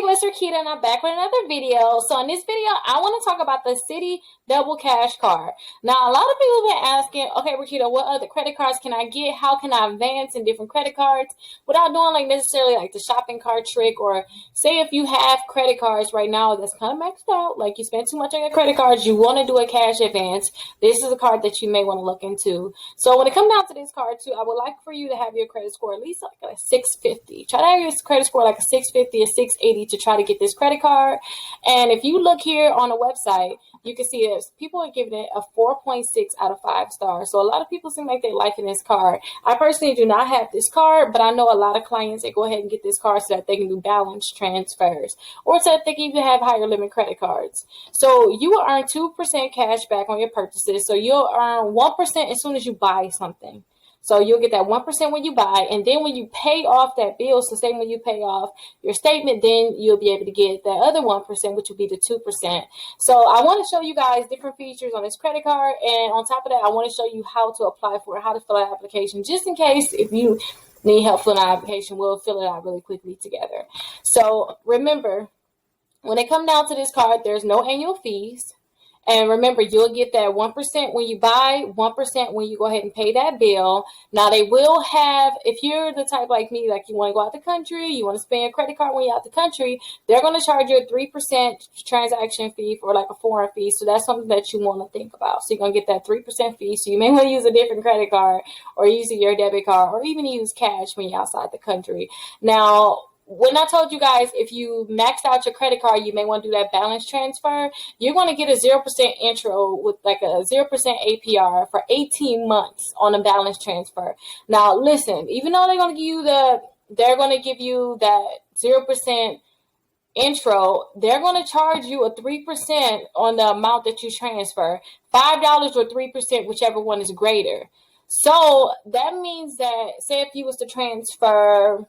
people, it's Rickita and I'm back with another video. So in this video, I want to talk about the Citi Double Cash Card. Now, a lot of people have been asking, okay, Rickita, what other credit cards can I get? How can I advance in different credit cards without doing like necessarily like the shopping cart trick? Or say if you have credit cards right now that's kind of maxed out, like you spend too much on your credit cards, you want to do a cash advance, this is a card that you may want to look into. So when it comes down to this card too, I would like for you to have your credit score at least like a 650. Try to have your credit score like a 650 or 680 to try to get this credit card. And if you look here on the website, you can see it. People are giving it a 4.6 out of 5 stars. So a lot of people seem like they liking this card. I personally do not have this card, but I know a lot of clients that go ahead and get this card so that they can do balance transfers or so that they can even have higher limit credit cards. So you will earn 2% cash back on your purchases. So you'll earn 1% as soon as you buy something. So you'll get that 1% when you buy, and then when you pay off that bill, so say when you pay off your statement, then you'll be able to get that other 1%, which will be the 2%. So I want to show you guys different features on this credit card, and on top of that, I want to show you how to apply for it, how to fill out an application, just in case if you need help filling out an application, we'll fill it out really quickly together. So remember, when it comes down to this card, there's no annual fees. And remember, you'll get that 1% when you buy, 1% when you go ahead and pay that bill. Now, they will have, if you're the type like me, like you want to go out the country, you want to spend your credit card when you're out the country, they're going to charge you a 3% transaction fee for like a foreign fee. So that's something that you want to think about. So you're going to get that 3% fee. So you may want to use a different credit card or use your debit card or even use cash when you're outside the country. Now, when I told you guys, if you maxed out your credit card, you may want to do that balance transfer. You're going to get a 0% intro with like a 0% APR for 18 months on a balance transfer. Now, listen, even though they're going to give you that 0% intro, they're going to charge you a 3% on the amount that you transfer, $5 or 3%, whichever one is greater. So that means that, say if you was to transfer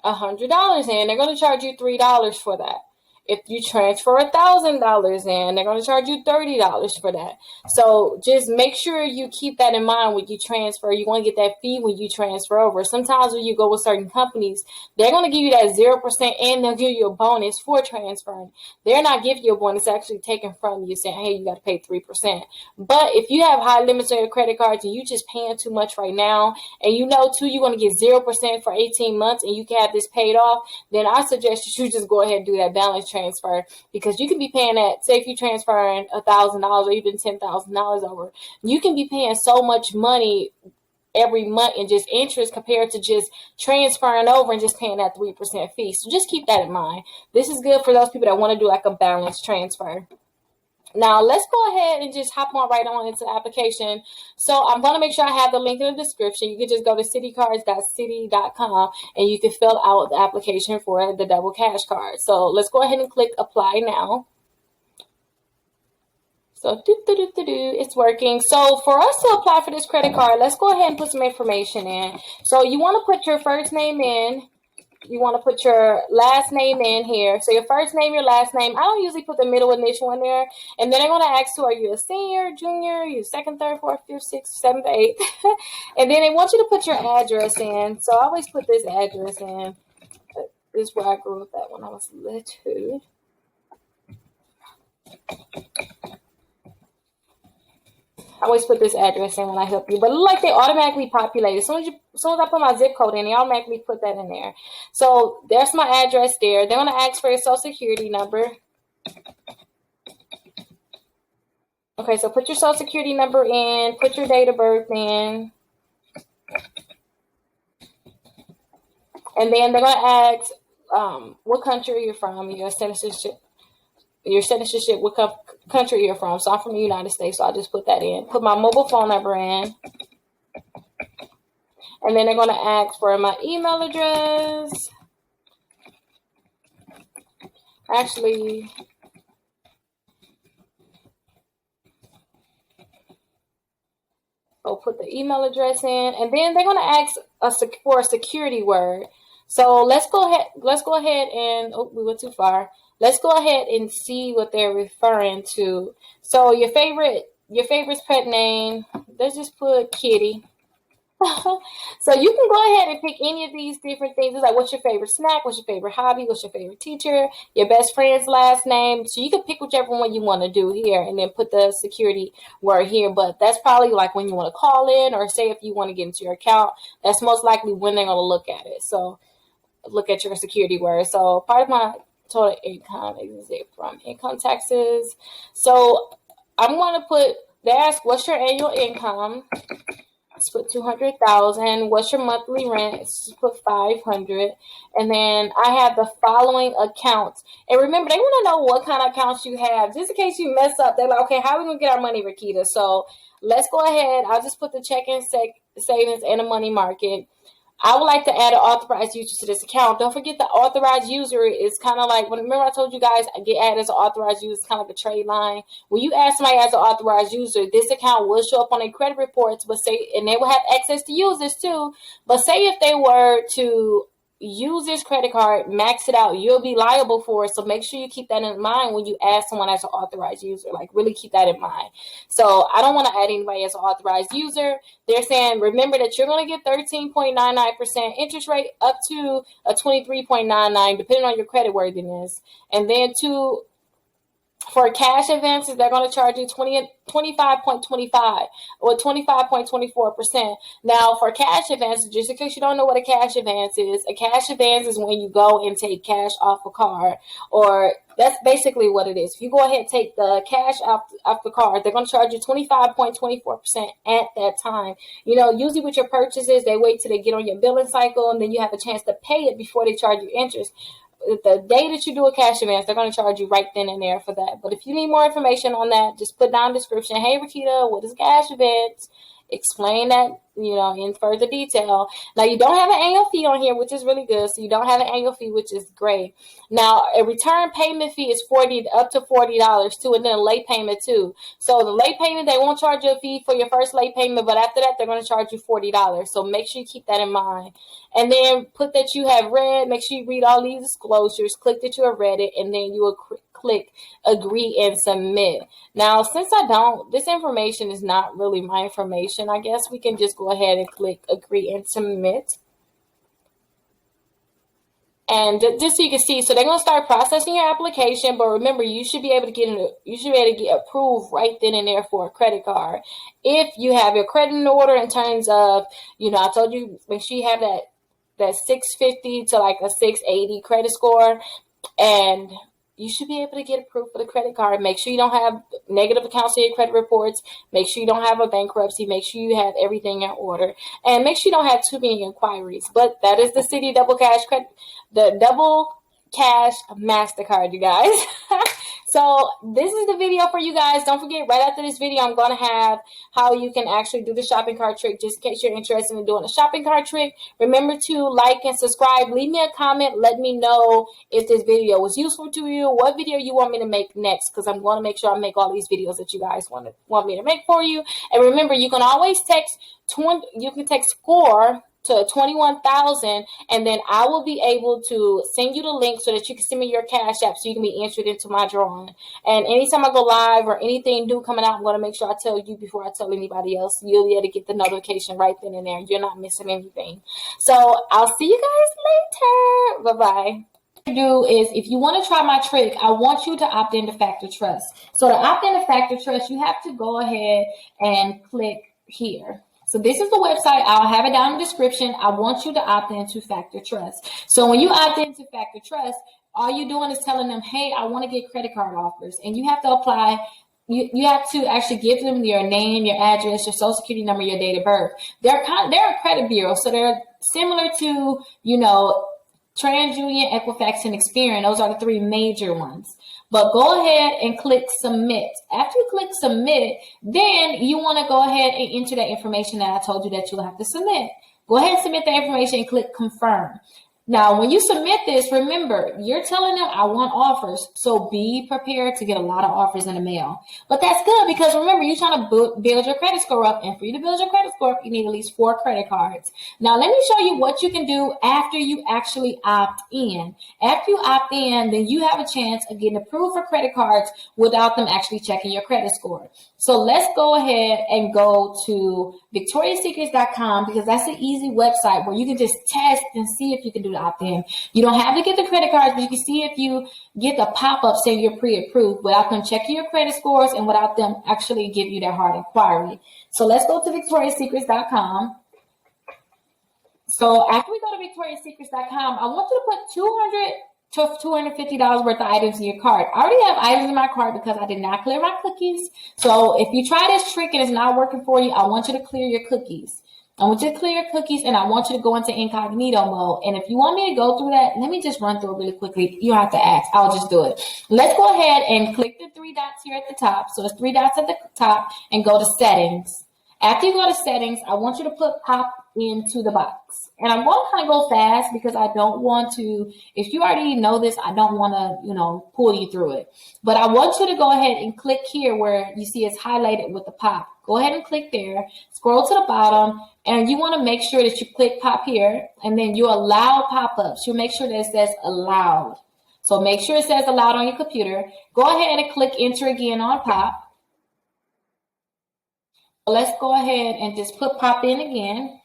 $100 in, they're going to charge you $3 for that. If you transfer $1,000 in, they're going to charge you $30 for that. So just make sure you keep that in mind when you transfer. You're going to get that fee when you transfer over. Sometimes when you go with certain companies, they're going to give you that 0% and they'll give you a bonus for transferring. They're not giving you a bonus, actually taken from you, saying, hey, you got to pay 3%. But if you have high limits on your credit cards and you just paying too much right now, and you know too you're going to get 0% for 18 months and you can have this paid off, then I suggest you should just go ahead and do that balance transfer, because you can be paying that, say if you're transferring $1,000 or even $10,000 over, you can be paying so much money every month in just interest compared to just transferring over and just paying that 3% fee. So just keep that in mind. This is good for those people that want to do like a balance transfer. Now, let's go ahead and just hop on right on into the application. So I'm going to make sure I have the link in the description. You can just go to citicards.citi.com and you can fill out the application for the double cash card. So let's go ahead and click apply now. So it's working. So for us to apply for this credit card, let's go ahead and put some information in. So you want to put your first name in. You want to put your last name in here. So your first name, your last name. I don't usually put the middle initial in there. And then they're going to ask you, are you a senior, junior, you second, third, fourth, fifth, sixth, seventh, eighth? And then they want you to put your address in. So I always put this address in. This is where I grew up at when I was little. I always put this address in when I help you, but it look like they automatically populate. As soon as I put my zip code in, they automatically put that in there. So there's my address there. They're going to ask for your social security number. Okay, so put your social security number in, put your date of birth in. And then they're going to ask what country you're from, your citizenship, what country you're from. So I'm from the United States, so I'll just put that in. Put my mobile phone number in. And then they're going to ask for my email address. Actually, I'll put the email address in. And then they're going to ask for a security word. So let's go ahead and, oh, we went too far. Let's go ahead and see what they're referring to. So your favorite's pet name, let's just put Kitty. So you can go ahead and pick any of these different things. It's like, what's your favorite snack? What's your favorite hobby? What's your favorite teacher? Your best friend's last name. So you can pick whichever one you want to do here and then put the security word here. But that's probably like when you want to call in or say if you want to get into your account. That's most likely when they're going to look at it. So look at your security word. So part of my total income is from income taxes. So I'm going to put, they ask, what's your annual income? Let's put 200,000. What's your monthly rent? Let's put 500. And then I have the following accounts. And remember, they want to know what kind of accounts you have. Just in case you mess up, they're like, okay, how are we going to get our money, Rickita? So let's go ahead. I'll just put the checking, savings, and a money market. I would like to add an authorized user to this account. Don't forget the authorized user is kind of like, remember I told you guys I get added as an authorized user. It's kind of like a trade line. When you add somebody as an authorized user, this account will show up on their credit reports, but say, and they will have access to use this too. But say if they were to use this credit card, max it out, you'll be liable for it. So make sure you keep that in mind when you add someone as an authorized user. Like really keep that in mind. So I don't want to add anybody as an authorized user. They're saying, remember that you're going to get 13.99% interest rate up to a 23.99, depending on your credit worthiness. And then for cash advances, they're going to charge you 25.25 or 25.24%. Now, for cash advances, just in case you don't know what a cash advance is when you go and take cash off a card, or that's basically what it is. If you go ahead and take the cash off the card, they're going to charge you 25.24% at that time. You know, usually with your purchases, they wait till they get on your billing cycle, and then you have a chance to pay it before they charge you interest. The day that you do a cash advance, they're going to charge you right then and there for that. But if you need more information on that, just put down the description. Hey, Rickita, what is cash advance? Explain that, in further detail. Now, you don't have an annual fee on here, which is really good. So you don't have an annual fee, which is great. Now, a return payment fee is up to $40 too, and then a late payment too. So the late payment, they won't charge you a fee for your first late payment, but after that, they're going to charge you $40. So make sure you keep that in mind. And then put that you have read. Make sure you read all these disclosures. Click that you have read it, and then you will click agree and submit. Now, since this information is not really my information, I guess we can just go ahead and click agree and submit. And just so you can see, so they're going to start processing your application. But remember, you should be able to get approved right then and there for a credit card if you have your credit in order. In terms of, I told you, make sure you have that 650 to like a 680 credit score, and you should be able to get approved for the credit card. Make sure you don't have negative accounts in your credit reports. Make sure you don't have a bankruptcy. Make sure you have everything in order. And make sure you don't have too many inquiries. But that is the Citi Double Cash the Double Cash MasterCard, you guys. So this is the video for you guys. Don't forget, right after this video, I'm going to have how you can actually do the shopping cart trick, just in case you're interested in doing a shopping cart trick. Remember to like and subscribe. Leave me a comment. Let me know if this video was useful to you, what video you want me to make next, because I'm going to make sure I make all these videos that you guys want me to make for you. And remember, you can always text SCORE to 21,000, and then I will be able to send you the link so that you can send me your Cash App so you can be entered into my drawing. And anytime I go live or anything new coming out, I'm going to make sure I tell you before I tell anybody else. You'll be able to get the notification right then and there. You're not missing anything. So I'll see you guys later. Bye-bye. Do is, if you want to try my trick, I want you to opt into Factor Trust. So to opt into Factor Trust, you have to go ahead and click here. So this is the website. I'll have it down in the description. I want you to opt into Factor Trust. So when you opt into Factor Trust, all you're doing is telling them, hey, I want to get credit card offers. And you have to apply. You have to actually give them your name, your address, your social security number, your date of birth. They're a credit bureau. So they're similar to, TransUnion, Equifax, and Experian. Those are the three major ones. But go ahead and click submit. After you click submit, then you want to go ahead and enter that information that I told you that you'll have to submit. Go ahead and submit the information and click confirm. Now, when you submit this, remember, you're telling them I want offers. So be prepared to get a lot of offers in the mail. But that's good because remember, you're trying to build your credit score up. And for you to build your credit score up, you need at least 4 credit cards. Now, let me show you what you can do after you actually opt in. After you opt in, then you have a chance of getting approved for credit cards without them actually checking your credit score. So let's go ahead and go to victoriassecrets.com because that's an easy website where you can just test and see if you can do the opt-in. You don't have to get the credit cards, but you can see if you get the pop-up saying you're pre-approved without them checking your credit scores and without them actually give you that hard inquiry. So let's go to victoriassecrets.com. So after we go to victoriassecrets.com, I want you to put $250 worth of items in your cart. I already have items in my cart because I did not clear my cookies. So if you try this trick and it's not working for you, I want you to clear your cookies. I want you to clear your cookies and I want you to go into incognito mode. And if you want me to go through that, let me just run through it really quickly. You don't have to ask. I'll just do it. Let's go ahead and click the 3 dots here at the top. So it's 3 dots at the top and go to settings. After you go to settings, I want you to put pop into the box. And I'm going to kind of go fast because I don't want to, if you already know this, I don't want to, pull you through it. But I want you to go ahead and click here where you see it's highlighted with the pop. Go ahead and click there, scroll to the bottom, and you want to make sure that you click pop here, and then you allow pop-ups. You make sure that it says allowed. So make sure it says allowed on your computer. Go ahead and click enter again on pop. Let's go ahead and just put pop in again.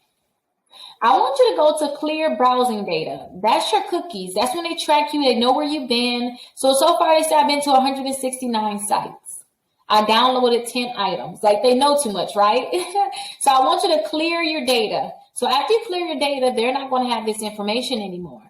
I want you to go to clear browsing data. That's your cookies. That's when they track you. They know where you've been. So far they say I've been to 169 sites. I downloaded 10 items. Like they know too much, right? So I want you to clear your data. So after you clear your data, they're not going to have this information anymore.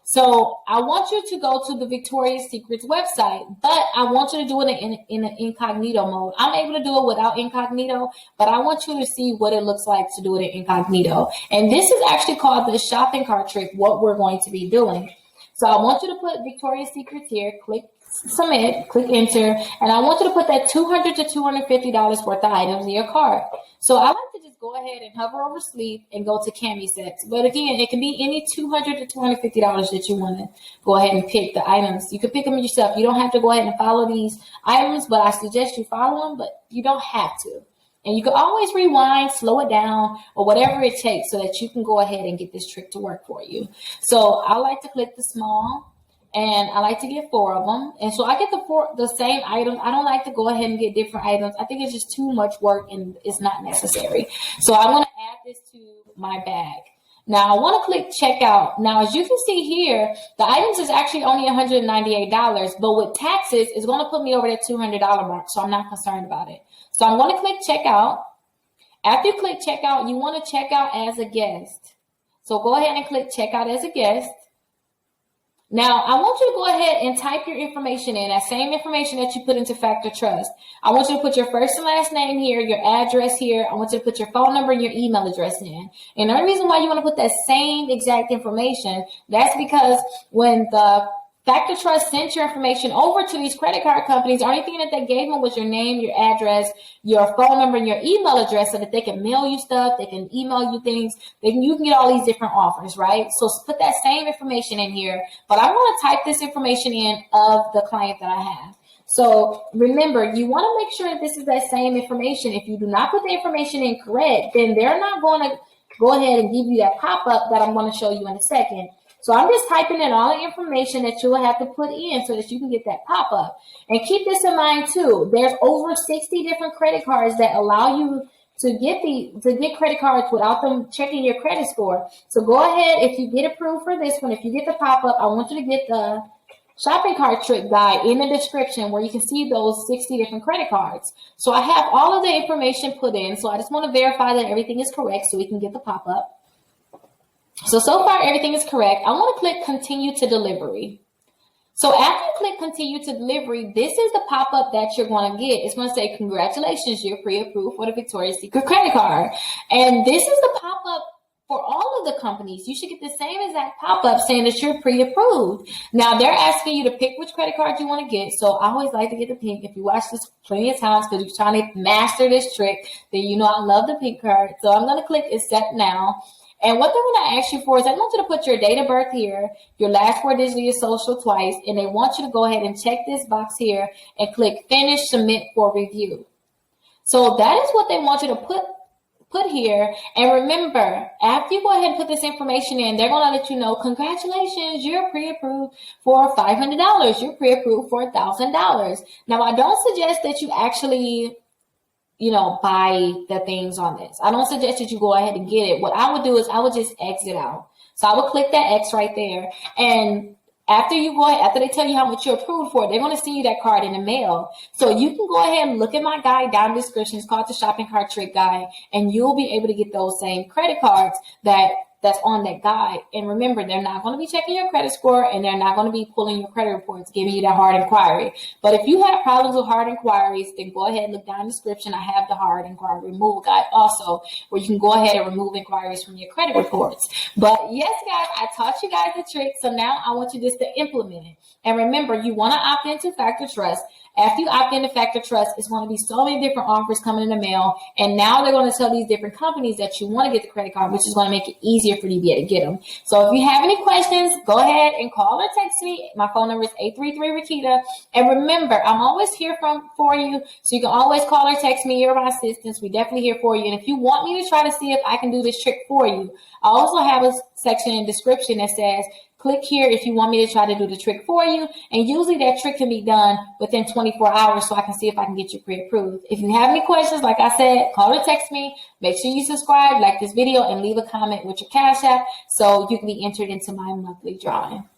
So I want you to go to the Victoria's Secrets website, but I want you to do it in an incognito mode. I'm able to do it without incognito, but I want you to see what it looks like to do it in incognito. And this is actually called the shopping cart trick, what we're going to be doing. So I want you to put Victoria's Secrets here, click submit, click enter, and I want you to put that $200 to $250 worth of items in your cart. So I like to just go ahead and hover over sleep and go to cami sets. But again, it can be any $200 to $250 that you want to go ahead and pick the items. You can pick them yourself. You don't have to go ahead and follow these items, but I suggest you follow them, but you don't have to. And you can always rewind, slow it down, or whatever it takes so that you can go ahead and get this trick to work for you. So I like to click the small. And I like to get 4 of them. And so I get the same items. I don't like to go ahead and get different items. I think it's just too much work and it's not necessary. So I want to add this to my bag. Now I want to click checkout. Now, as you can see here, the items is actually only $198, but with taxes, it's going to put me over that $200 mark. So I'm not concerned about it. So I'm going to click checkout. After you click checkout, you want to check out as a guest. So go ahead and click checkout as a guest. Now, I want you to go ahead and type your information in, that same information that you put into Factor Trust. I want you to put your first and last name here, your address here. I want you to put your phone number and your email address in. And the only reason why you want to put that same exact information, that's because when the Factor Trust sent your information over to these credit card companies, the only thing that they gave them was your name, your address, your phone number, and your email address so that they can mail you stuff, they can email you things, you can get all these different offers, right? So put that same information in here, but I'm going to type this information in of the client that I have. So remember, you want to make sure that this is that same information. If you do not put the information in correct, then they're not going to go ahead and give you that pop-up that I'm going to show you in a second. So I'm just typing in all the information that you will have to put in so that you can get that pop-up. And keep this in mind too. There's over 60 different credit cards that allow you to get credit cards without them checking your credit score. So go ahead, if you get approved for this one, if you get the pop-up, I want you to get the shopping cart trick guide in the description where you can see those 60 different credit cards. So I have all of the information put in. So I just want to verify that everything is correct so we can get the pop-up. So far, everything is correct. I want to click continue to delivery. So after you click continue to delivery, this is the pop-up that you're going to get. It's going to say, congratulations, you're pre-approved for the Victoria's Secret credit card. And this is the pop-up for all of the companies. You should get the same exact pop-up saying that you're pre-approved. Now, they're asking you to pick which credit card you want to get. So I always like to get the pink. If you watch this plenty of times because you're trying to master this trick, then you know I love the pink card. So I'm going to click accept now. And what they're going to ask you for is they want you to put your date of birth here, your last 4 digits of your social twice, and they want you to go ahead and check this box here and click finish submit for review. So that is what they want you to put here. And remember, after you go ahead and put this information in, they're going to let you know, congratulations, you're pre-approved for $500. You're pre-approved for $1,000. Now, I don't suggest that you actually, buy the things on this. I don't suggest that you go ahead and get it. What I would do is I would just exit out. So I would click that X right there. And after they tell you how much you're approved for, they're going to send you that card in the mail. So you can go ahead and look at my guide down in the description. It's called the Shopping Cart Trick Guide, and you'll be able to get those same credit cards that's on that guide. And remember, they're not going to be checking your credit score, and they're not going to be pulling your credit reports, giving you that hard inquiry. But if you have problems with hard inquiries, then go ahead and look down in the description. I have the hard inquiry removal guide also, where you can go ahead and remove inquiries from your credit reports. But yes, guys, I taught you guys the trick. So now I want you just to implement it. And remember, you want to opt into Factor Trust. After you opt into Factor Trust, it's going to be so many different offers coming in the mail. And now they're going to tell these different companies that you want to get the credit card, which is going to make it easier for you to be able to get them. So if you have any questions, go ahead and call or text me. My phone number is 833-Rickita. And remember, I'm always here for you. So you can always call or text me. You're my assistants. We're definitely here for you. And if you want me to try to see if I can do this trick for you, I also have a section in the description that says, click here if you want me to try to do the trick for you. And usually that trick can be done within 24 hours so I can see if I can get you pre-approved. If you have any questions, like I said, call or text me. Make sure you subscribe, like this video, and leave a comment with your Cash App so you can be entered into my monthly drawing.